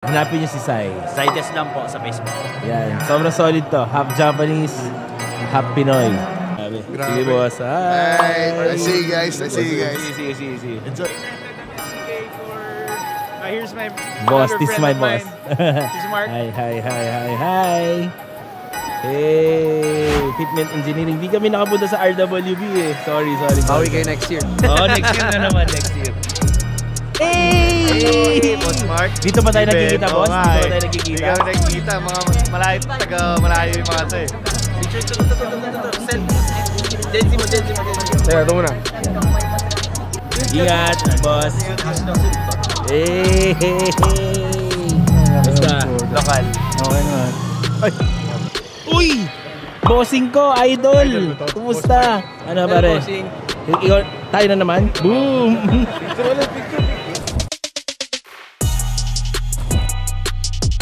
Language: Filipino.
Hanapin niyo si Sai. Zaides lang po sa Facebook. Yan. Sobrang solid to. Half Japanese, half Pinoy. Sige boss. Hi. I see you guys. See. Enjoy. Here's my Boss, this is my boss. This is Mark. Hi. Hey, Fitment Engineering. Di kami nakapunta sa RWB eh. Sorry. Bawi kayo next year. Next year na naman, Hey! Boss Mark. Dito ba tayo nagkikita, boss? Dito ba tayo nagkikita? Hindi kami nagkikita. Mga malayo yung mga ito eh. Teka, ito muna. Ingat, boss. Hey! Basta, lokal. Okay naman. Ay! Uy! Bossing ko, idol! Kumusta? Ano pare? Ikaw, tayo na naman? Boom!